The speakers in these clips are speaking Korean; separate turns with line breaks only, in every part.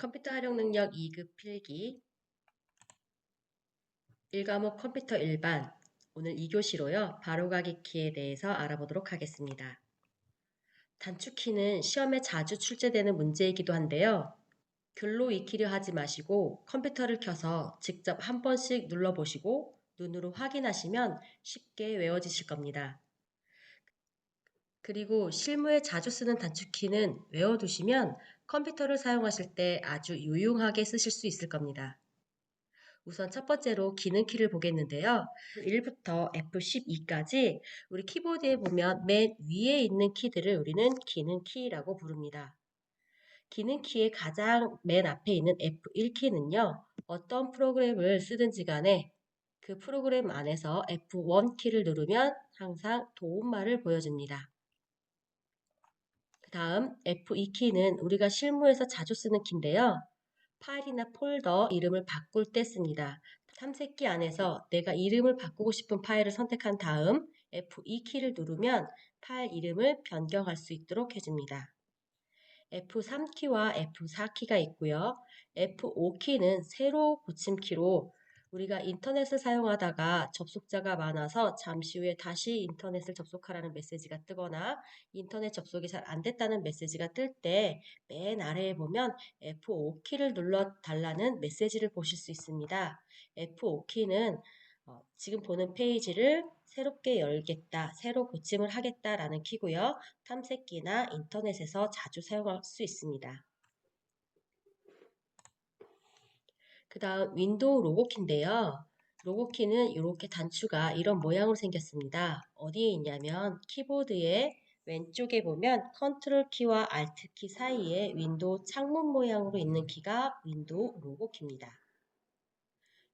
컴퓨터 활용 능력 2급 필기 1과목 컴퓨터 일반 오늘 2교시로요. 바로가기 키에 대해서 알아보도록 하겠습니다. 단축키는 시험에 자주 출제되는 문제이기도 한데요. 글로 익히려 하지 마시고 컴퓨터를 켜서 직접 한 번씩 눌러보시고 눈으로 확인하시면 쉽게 외워지실 겁니다. 그리고 실무에 자주 쓰는 단축키는 외워두시면 컴퓨터를 사용하실 때 아주 유용하게 쓰실 수 있을 겁니다. 우선 첫 번째로 기능키를 보겠는데요. 1부터 F12까지 우리 키보드에 보면 맨 위에 있는 키들을 우리는 기능키라고 부릅니다. 기능키의 가장 맨 앞에 있는 F1키는요. 어떤 프로그램을 쓰든지 간에 그 프로그램 안에서 F1키를 누르면 항상 도움말을 보여줍니다. 그 다음 F2키는 우리가 실무에서 자주 쓰는 키인데요. 파일이나 폴더 이름을 바꿀 때 씁니다. 탐색기 안에서 내가 이름을 바꾸고 싶은 파일을 선택한 다음 F2키를 누르면 파일 이름을 변경할 수 있도록 해줍니다. F3키와 F4키가 있고요. F5키는 세로 고침키로 우리가 인터넷을 사용하다가 접속자가 많아서 잠시 후에 다시 인터넷을 접속하라는 메시지가 뜨거나 인터넷 접속이 잘 안 됐다는 메시지가 뜰 때 맨 아래에 보면 F5키를 눌러달라는 메시지를 보실 수 있습니다. F5키는 지금 보는 페이지를 새롭게 열겠다, 새로 고침을 하겠다라는 키고요. 탐색기나 인터넷에서 자주 사용할 수 있습니다. 그 다음 윈도우 로고키인데요. 로고키는 이렇게 단추가 이런 모양으로 생겼습니다. 어디에 있냐면 키보드의 왼쪽에 보면 컨트롤 키와 알트 키 사이에 윈도우 창문 모양으로 있는 키가 윈도우 로고키입니다.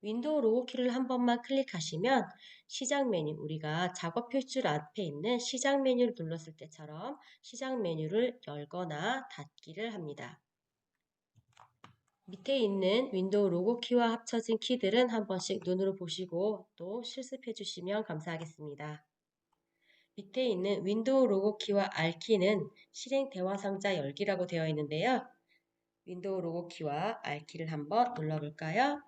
윈도우 로고키를 한 번만 클릭하시면 시작 메뉴, 우리가 작업 표줄 앞에 있는 시작 메뉴를 눌렀을 때처럼 시작 메뉴를 열거나 닫기를 합니다. 밑에 있는 윈도우 로고 키와 합쳐진 키들은 한 번씩 눈으로 보시고 또 실습해 주시면 감사하겠습니다. 밑에 있는 윈도우 로고 키와 R 키는 실행 대화 상자 열기라고 되어 있는데요. 윈도우 로고 키와 R 키를 한번 눌러볼까요?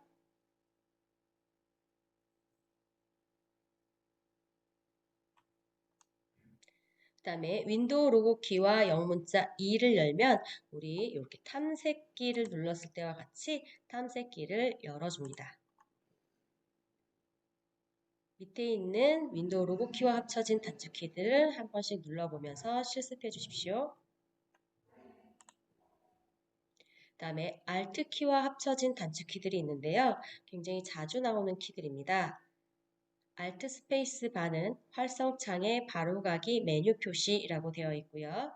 그 다음에 윈도우 로고 키와 영문자 E를 열면 우리 이렇게 탐색기를 눌렀을 때와 같이 탐색기를 열어줍니다. 밑에 있는 윈도우 로고 키와 합쳐진 단축키들을 한 번씩 눌러보면서 실습해 주십시오. 그 다음에 Alt 키와 합쳐진 단축키들이 있는데요. 굉장히 자주 나오는 키들입니다. Alt 스페이스 바는 활성창의 바로가기 메뉴 표시라고 되어 있고요.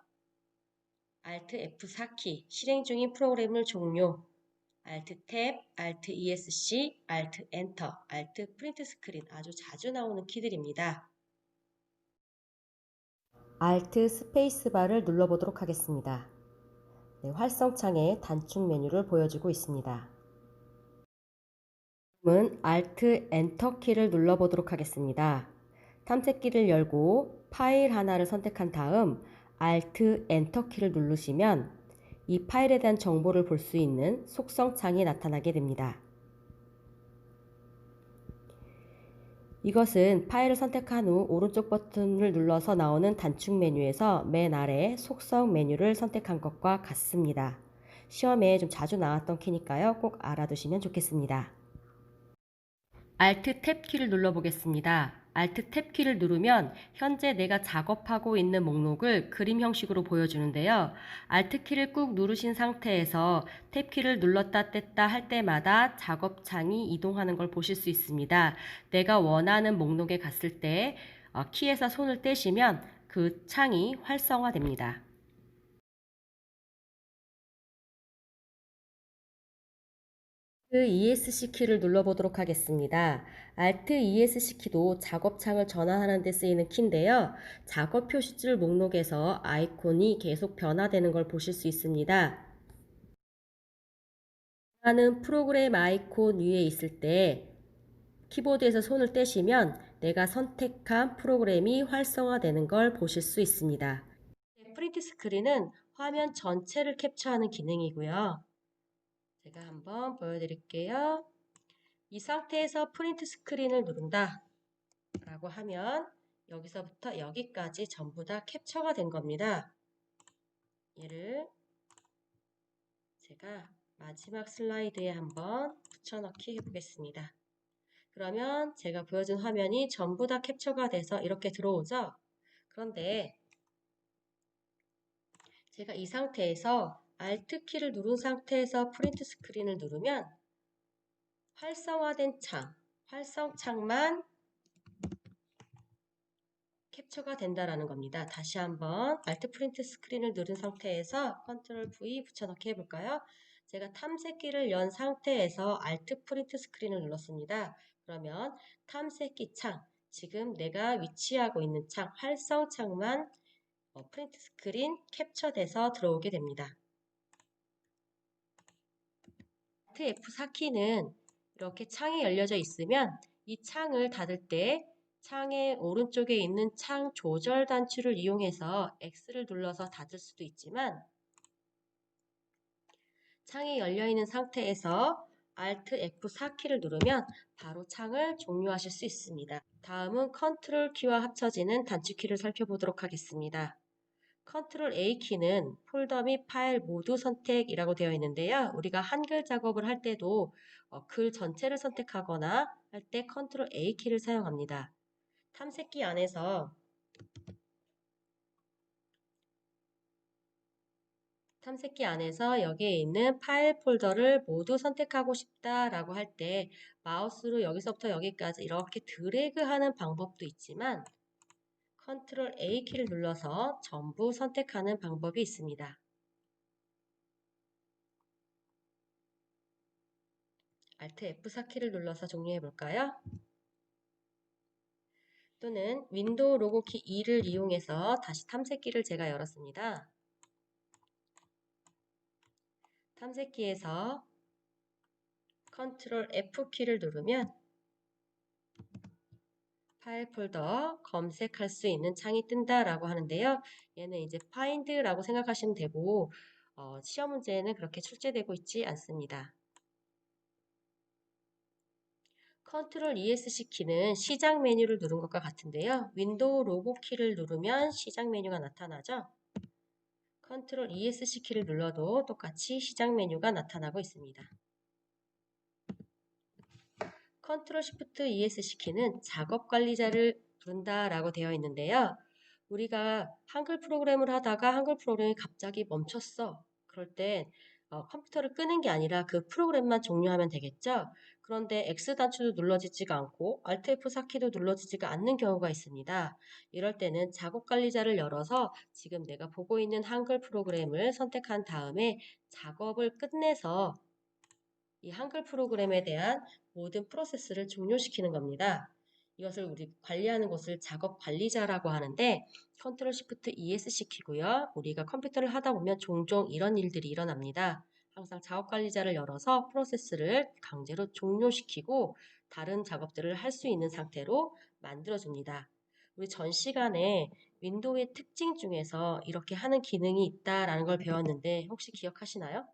Alt F4키, 실행 중인 프로그램을 종료, Alt 탭, Alt ESC, Alt 엔터, Alt 프린트 스크린 아주 자주 나오는 키들입니다. Alt 스페이스바를 눌러보도록 하겠습니다. 네, 활성창에 단축 메뉴를 보여주고 있습니다. 다음은 Alt 엔터 키를 눌러보도록 하겠습니다. 탐색기를 열고 파일 하나를 선택한 다음 Alt 엔터 키를 누르시면 이 파일에 대한 정보를 볼 수 있는 속성창이 나타나게 됩니다. 이것은 파일을 선택한 후 오른쪽 버튼을 눌러서 나오는 단축 메뉴에서 맨 아래 속성 메뉴를 선택한 것과 같습니다. 시험에 좀 자주 나왔던 키니까요. 꼭 알아두시면 좋겠습니다. Alt 탭 키를 눌러보겠습니다. Alt 탭 키를 누르면 현재 내가 작업하고 있는 목록을 그림 형식으로 보여주는데요. Alt 키를 꾹 누르신 상태에서 탭 키를 눌렀다 뗐다 할 때마다 작업창이 이동하는 걸 보실 수 있습니다. 내가 원하는 목록에 갔을 때 키에서 손을 떼시면 그 창이 활성화됩니다. ESC 키를 눌러보도록 하겠습니다. Alt ESC 키도 작업창을 전환하는 데 쓰이는 키인데요. 작업 표시줄 목록에서 아이콘이 계속 변화되는 걸 보실 수 있습니다. 하는 프로그램 아이콘 위에 있을 때 키보드에서 손을 떼시면 내가 선택한 프로그램이 활성화되는 걸 보실 수 있습니다. 프린트 스크린은 화면 전체를 캡처하는 기능이고요. 제가 한번 보여드릴게요. 이 상태에서 프린트 스크린을 누른다 라고 하면 여기서부터 여기까지 전부 다 캡처가 된 겁니다. 얘를 제가 마지막 슬라이드에 한번 붙여넣기 해보겠습니다. 그러면 제가 보여준 화면이 전부 다 캡처가 돼서 이렇게 들어오죠? 그런데 제가 이 상태에서 Alt 키를 누른 상태에서 프린트 스크린을 누르면 활성화된 창, 활성창만 캡처가 된다라는 겁니다. 다시 한번 Alt 프린트 스크린을 누른 상태에서 Ctrl V 붙여넣기 해볼까요? 제가 탐색기를 연 상태에서 Alt 프린트 스크린을 눌렀습니다. 그러면 탐색기 창, 지금 내가 위치하고 있는 창, 활성창만 프린트 스크린 캡처돼서 들어오게 됩니다. Alt F4키는 이렇게 창이 열려져 있으면 이 창을 닫을 때 창의 오른쪽에 있는 창 조절 단추를 이용해서 X를 눌러서 닫을 수도 있지만 창이 열려 있는 상태에서 Alt F4키를 누르면 바로 창을 종료하실 수 있습니다. 다음은 Ctrl 키와 합쳐지는 단축키를 살펴보도록 하겠습니다. Ctrl A키는 폴더 및 파일 모두 선택이라고 되어 있는데요. 우리가 한글 작업을 할 때도 글 전체를 선택하거나 할 때 Ctrl A키를 사용합니다. 탐색기 안에서 여기에 있는 파일 폴더를 모두 선택하고 싶다라고 할 때 마우스로 여기서부터 여기까지 이렇게 드래그하는 방법도 있지만 Ctrl A키를 눌러서 전부 선택하는 방법이 있습니다. Alt F4키를 눌러서 종료해 볼까요? 또는 윈도우 로고키 2를 이용해서 다시 탐색기를 제가 열었습니다. 탐색기에서 Ctrl F키를 누르면 파일 폴더 검색할 수 있는 창이 뜬다라고 하는데요. 얘는 이제 Find라고 생각하시면 되고 시험 문제에는 그렇게 출제되고 있지 않습니다. Ctrl ESC 키는 시작 메뉴를 누른 것과 같은데요. 윈도우 로고 키를 누르면 시작 메뉴가 나타나죠. Ctrl ESC 키를 눌러도 똑같이 시작 메뉴가 나타나고 있습니다. Ctrl Shift ESC 키는 작업 관리자를 부른다라고 되어 있는데요. 우리가 한글 프로그램을 하다가 한글 프로그램이 갑자기 멈췄어. 그럴 때 컴퓨터를 끄는 게 아니라 그 프로그램만 종료하면 되겠죠. 그런데 X 단추도 눌러지지가 않고 Alt F4키도 눌러지지가 않는 경우가 있습니다. 이럴 때는 작업 관리자를 열어서 지금 내가 보고 있는 한글 프로그램을 선택한 다음에 작업을 끝내서 이 한글 프로그램에 대한 모든 프로세스를 종료시키는 겁니다. 이것을 우리 관리하는 것을 작업 관리자라고 하는데 Ctrl Shift ESC 키고요. 우리가 컴퓨터를 하다 보면 종종 이런 일들이 일어납니다. 항상 작업 관리자를 열어서 프로세스를 강제로 종료시키고 다른 작업들을 할 수 있는 상태로 만들어줍니다. 우리 전 시간에 윈도우의 특징 중에서 이렇게 하는 기능이 있다라는 걸 배웠는데 혹시 기억하시나요?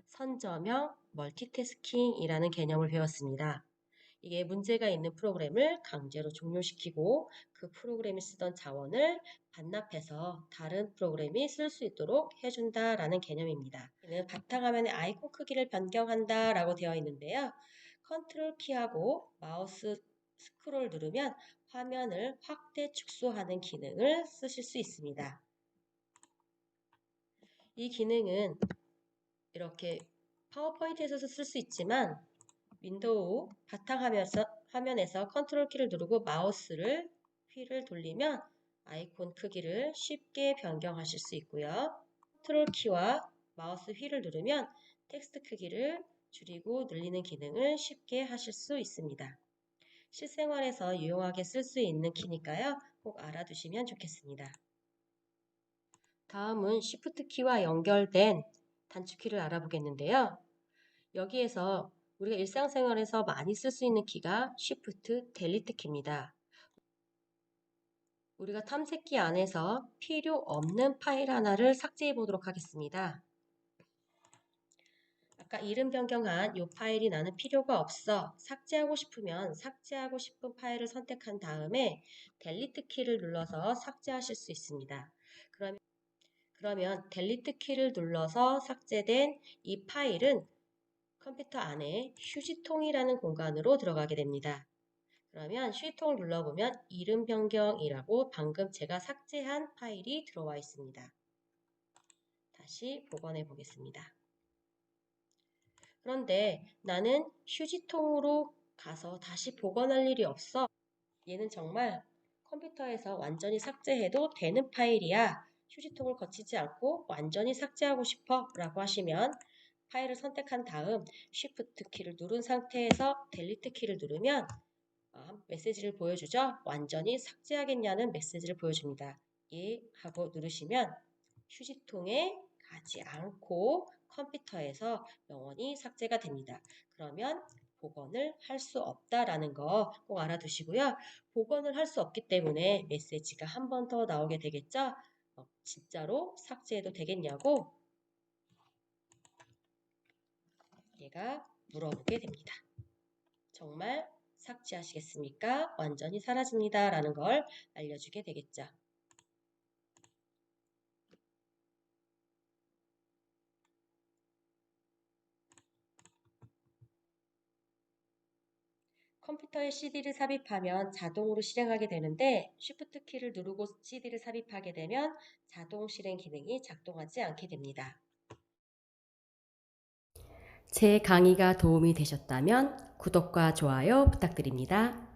선저명 멀티태스킹이라는 개념을 배웠습니다. 이게 문제가 있는 프로그램을 강제로 종료시키고 그 프로그램이 쓰던 자원을 반납해서 다른 프로그램이 쓸 수 있도록 해준다라는 개념입니다. 바탕화면의 아이콘 크기를 변경한다라고 되어 있는데요. 컨트롤 키하고 마우스 스크롤 누르면 화면을 확대 축소하는 기능을 쓰실 수 있습니다. 이 기능은 이렇게 파워포인트에서도 쓸 수 있지만 윈도우 바탕화면에서 컨트롤 키를 누르고 마우스를 휠을 돌리면 아이콘 크기를 쉽게 변경하실 수 있고요. 컨트롤 키와 마우스 휠을 누르면 텍스트 크기를 줄이고 늘리는 기능을 쉽게 하실 수 있습니다. 실생활에서 유용하게 쓸 수 있는 키니까요. 꼭 알아두시면 좋겠습니다. 다음은 Shift 키와 연결된 단축키를 알아보겠는데요. 여기에서 우리가 일상생활에서 많이 쓸 수 있는 키가 Shift, Delete 키입니다. 우리가 탐색기 안에서 필요 없는 파일 하나를 삭제해 보도록 하겠습니다. 아까 이름 변경한 이 파일이 나는 필요가 없어. 삭제하고 싶으면 삭제하고 싶은 파일을 선택한 다음에 델리트 키를 눌러서 삭제하실 수 있습니다. 그러면 델리트 키를 눌러서 삭제된 이 파일은 컴퓨터 안에 휴지통이라는 공간으로 들어가게 됩니다. 그러면 휴지통을 눌러보면 이름 변경이라고 방금 제가 삭제한 파일이 들어와 있습니다. 다시 복원해 보겠습니다. 그런데 나는 휴지통으로 가서 다시 복원할 일이 없어. 얘는 정말 컴퓨터에서 완전히 삭제해도 되는 파일이야. 휴지통을 거치지 않고 완전히 삭제하고 싶어 라고 하시면 파일을 선택한 다음 Shift 키를 누른 상태에서 델리트 키를 누르면 메시지를 보여주죠. 완전히 삭제하겠냐는 메시지를 보여줍니다. 예 하고 누르시면 휴지통에 가지 않고 컴퓨터에서 영원히 삭제가 됩니다. 그러면 복원을 할 수 없다라는 거 꼭 알아두시고요. 복원을 할 수 없기 때문에 메시지가 한 번 더 나오게 되겠죠. 진짜로 삭제해도 되겠냐고 얘가 물어보게 됩니다. 정말 삭제하시겠습니까? 완전히 사라집니다. 라는 걸 알려주게 되겠죠. 컴퓨터에 CD를 삽입하면 자동으로 실행하게 되는데 Shift 키를 누르고 CD를 삽입하게 되면 자동 실행 기능이 작동하지 않게 됩니다. 제 강의가 도움이 되셨다면 구독과 좋아요 부탁드립니다.